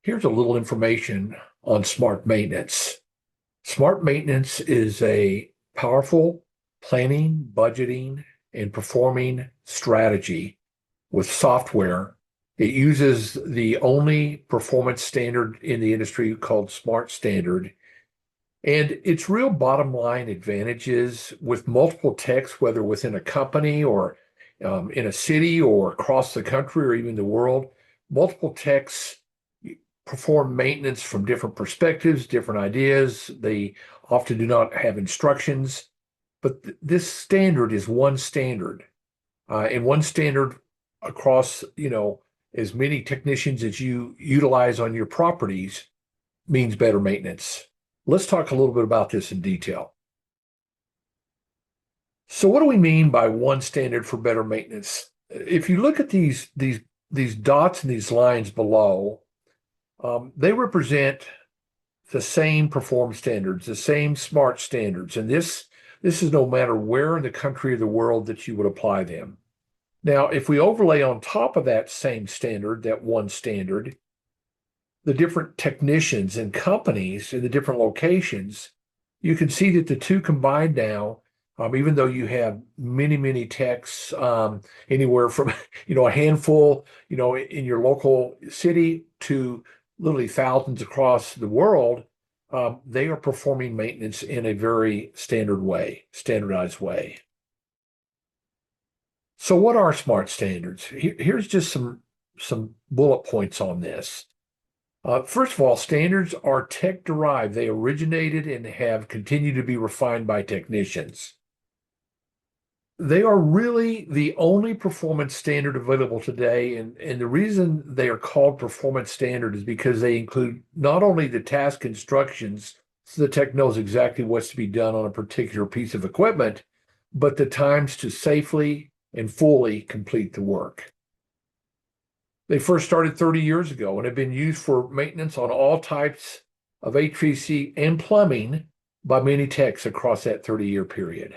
Here's a little information on smart maintenance. Smart maintenance is a powerful planning, budgeting, and performing strategy with software. It uses the only performance standard in the industry called Smart Standard. And its real bottom line advantages with multiple techs, whether within a company or in a city or across the country or even the world, multiple techs perform maintenance from different perspectives, different ideas. They often do not have instructions, but this standard is one standard, and one standard across, as many technicians as you utilize on your properties means better maintenance. Let's talk a little bit about this in detail. So what do we mean by one standard for better maintenance? If you look at these dots and these lines below, they represent the same performance standards, the same smart standards, and this is no matter where in the country or the world that you would apply them. Now, if we overlay on top of that same standard, that one standard, the different technicians and companies in the different locations, you can see that the two combined now, even though you have many, many techs, anywhere from, a handful, in your local city to literally thousands across the world, they are performing maintenance in a very standardized way. So what are smart standards? Here's just some bullet points on this. First of all, standards are tech derived. They originated and have continued to be refined by technicians. They are really the only performance standard available today. And the reason they are called performance standard is because they include not only the task instructions, so the tech knows exactly what's to be done on a particular piece of equipment, but the times to safely and fully complete the work. They first started 30 years ago and have been used for maintenance on all types of HVAC and plumbing by many techs across that 30-year period.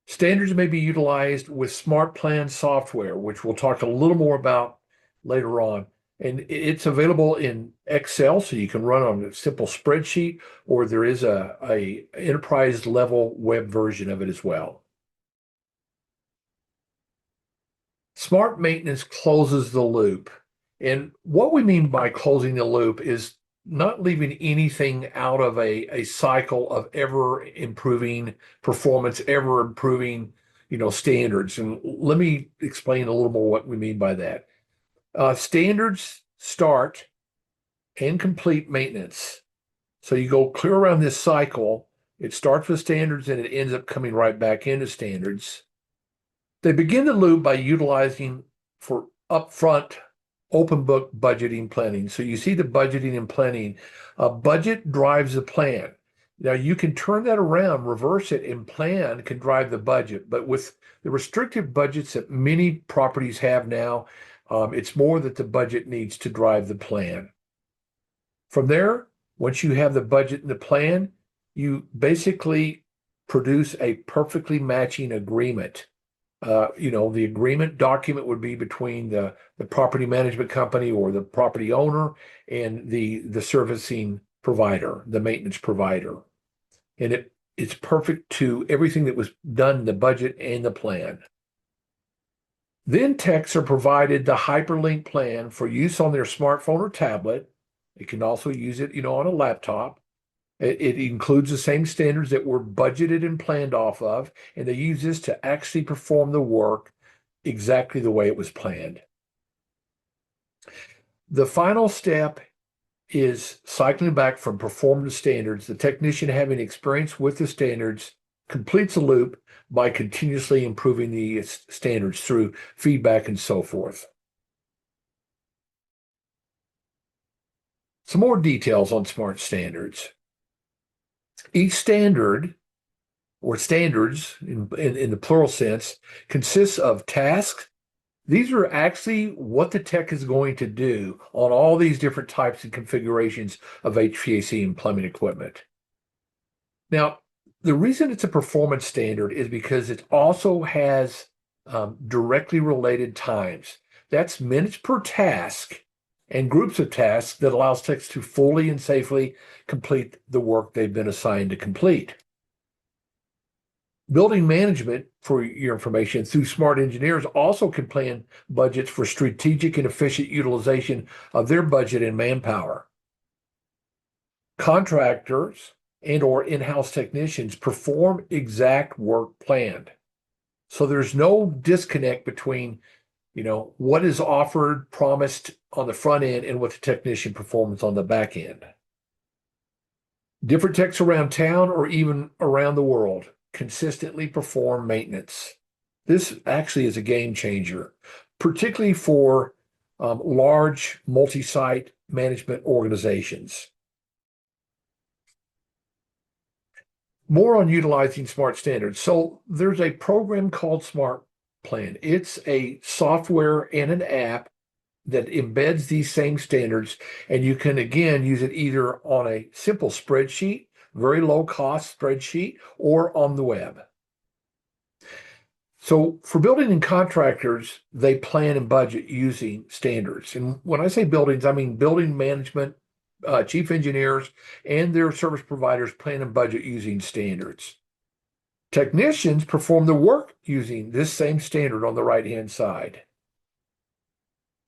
Standards may be utilized with Smart Plan software, which we'll talk a little more about later on. And it's available in Excel, so you can run on a simple spreadsheet, or there is a enterprise level web version of it as well. Smart maintenance closes the loop. And what we mean by closing the loop is not leaving anything out of a cycle of ever improving performance, ever improving, standards. And let me explain a little more what we mean by that. Standards start and complete maintenance. So you go clear around this cycle. It starts with standards and it ends up coming right back into standards. They begin the loop by utilizing for upfront open book budgeting planning. So you see the budgeting and planning. Budget drives the plan. Now you can turn that around, reverse it, and plan can drive the budget. But with the restrictive budgets that many properties have now, it's more that the budget needs to drive the plan. From there, once you have the budget and the plan, you basically produce a perfectly matching agreement. The agreement document would be between the property management company or the property owner and the servicing provider, the maintenance provider. And it's perfect to everything that was done in the budget and the plan. Then techs are provided the hyperlink plan for use on their smartphone or tablet. They can also use it, on a laptop. It includes the same standards that were budgeted and planned off of, and they use this to actually perform the work exactly the way it was planned. The final step is cycling back from perform to standards. The technician having experience with the standards completes the loop by continuously improving the standards through feedback and so forth. Some more details on smart standards. Each standard, or standards in the plural sense, consists of tasks. These are actually what the tech is going to do on all these different types and configurations of HVAC and plumbing equipment. Now, the reason it's a performance standard is because it also has directly related times. That's minutes per task and groups of tasks that allows techs to fully and safely complete the work they've been assigned to complete. Building management, for your information, through smart engineers also can plan budgets for strategic and efficient utilization of their budget and manpower. Contractors and or in-house technicians perform exact work planned. So there's no disconnect between, what is offered, promised on the front end and what the technician performs on the back end. Different techs around town or even around the world consistently perform maintenance. This actually is a game changer, particularly for large multi-site management organizations. More on utilizing smart standards. So there's a program called Smart Plan. It's a software and an app that embeds these same standards, and you can again use it either on a simple spreadsheet, very low cost spreadsheet, or on the web. So for building and contractors, they plan and budget using standards. And when I say buildings, I mean building management, chief engineers, and their service providers plan and budget using standards. Technicians perform the work using this same standard on the right-hand side.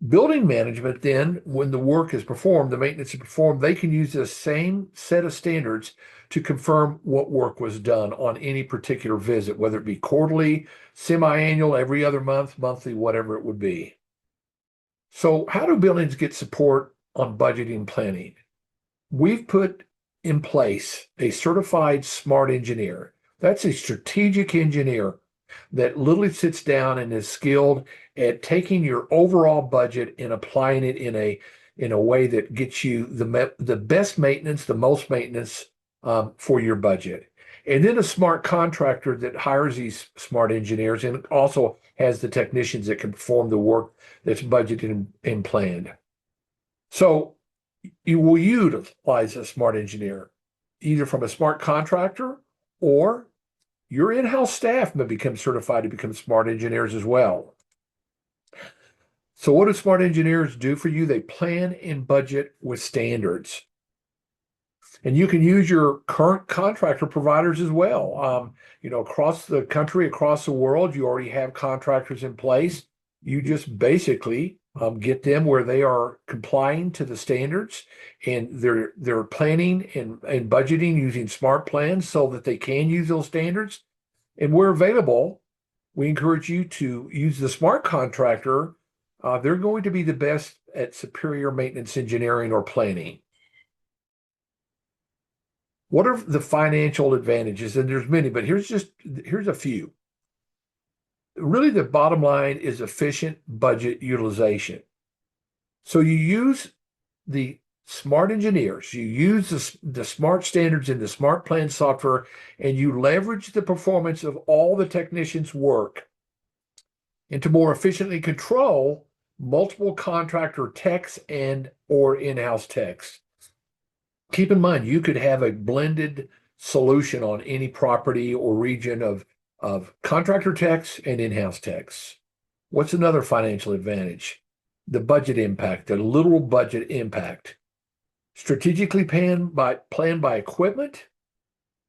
Building management, then, when the work is performed, the maintenance is performed, they can use the same set of standards to confirm what work was done on any particular visit, whether it be quarterly, semi-annual, every other month, monthly, whatever it would be. So how do buildings get support on budgeting and planning? We've put in place a certified smart engineer. That's a strategic engineer that literally sits down and is skilled at taking your overall budget and applying it in a way that gets you the best maintenance, the most maintenance for your budget. And then a smart contractor that hires these smart engineers and also has the technicians that can perform the work that's budgeted and planned. So you will utilize a smart engineer either from a smart contractor, or your in-house staff may become certified to become smart engineers as well. So what do smart engineers do for you? They plan and budget with standards. And you can use your current contractor providers as well. Across the country, across the world, you already have contractors in place. You just basically get them where they are complying to the standards, and they're planning and budgeting using smart plans so that they can use those standards. And where available, we encourage you to use the smart contractor. They're going to be the best at superior maintenance engineering or planning. What are the financial advantages? And there's many, but here's a few. Really, the bottom line is efficient budget utilization. So you use the smart engineers, you use the smart standards in the smart plan software, and you leverage the performance of all the technicians' work and to more efficiently control multiple contractor techs and or in-house techs. Keep in mind, you could have a blended solution on any property or region of contractor techs and in-house techs. What's another financial advantage? The budget impact, the literal budget impact. Strategically planned by equipment,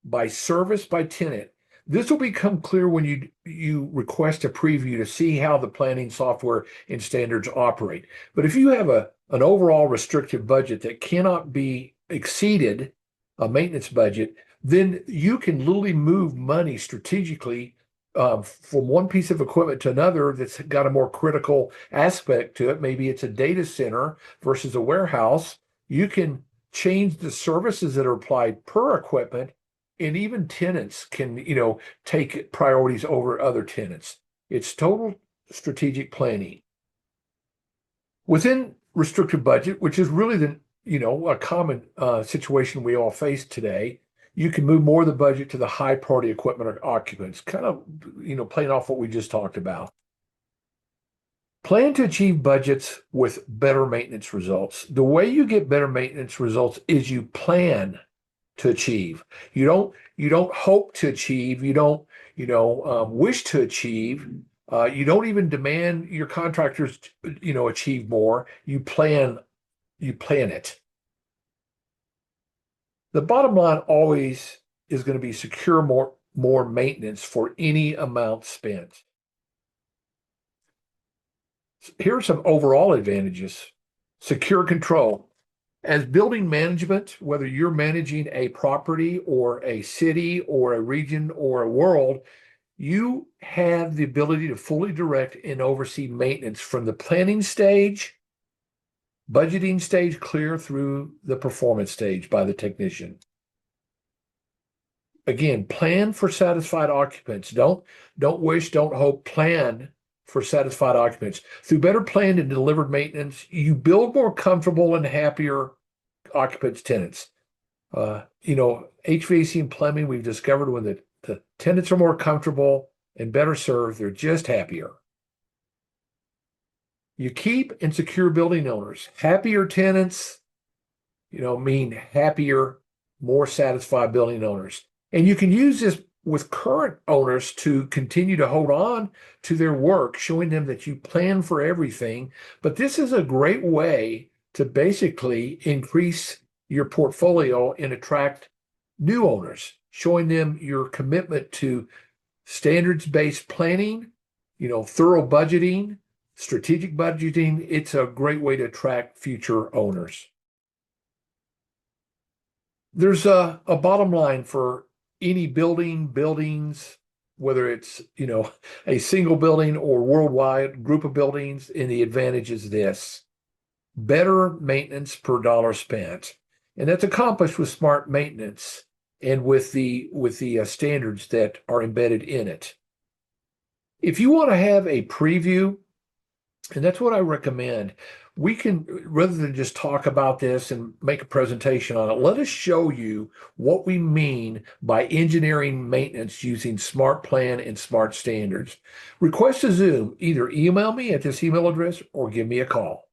by service, by tenant. This will become clear when you request a preview to see how the planning software and standards operate. But if you have an overall restrictive budget that cannot be exceeded, a maintenance budget, then you can literally move money strategically from one piece of equipment to another that's got a more critical aspect to it. Maybe it's a data center versus a warehouse. You can change the services that are applied per equipment, and even tenants can, take priorities over other tenants. It's total strategic planning. Within restricted budget, which is really a common situation we all face today, you can move more of the budget to the high priority equipment or occupants, kind of, playing off what we just talked about. Plan to achieve budgets with better maintenance results. The way you get better maintenance results is you plan to achieve. You don't hope to achieve. You don't, wish to achieve. You don't even demand your contractors, achieve more. You plan you plan it. The bottom line always is going to be secure more maintenance for any amount spent. Here are some overall advantages. Secure control. As building management, whether you're managing a property or a city or a region or a world, you have the ability to fully direct and oversee maintenance from the planning stage, budgeting stage, clear through the performance stage by the technician. Again, plan for satisfied occupants. Don't wish, don't hope, plan for satisfied occupants. Through better planned and delivered maintenance, you build more comfortable and happier occupants, tenants. HVAC and plumbing, we've discovered when the tenants are more comfortable and better served, they're just happier. You keep and secure building owners. Happier tenants, mean happier, more satisfied building owners. And you can use this with current owners to continue to hold on to their work, showing them that you plan for everything. But this is a great way to basically increase your portfolio and attract new owners, showing them your commitment to standards-based planning, thorough budgeting, strategic budgeting. It's a great way to attract future owners. There's a bottom line for any buildings, whether it's, a single building or worldwide group of buildings, and the advantage is this: better maintenance per dollar spent. And that's accomplished with smart maintenance and with the standards that are embedded in it. If you want to have a preview, and that's what I recommend, we can, rather than just talk about this and make a presentation on it, let us show you what we mean by engineering maintenance using Smart Plan and Smart Standards. Request a Zoom. Either email me at this email address or give me a call.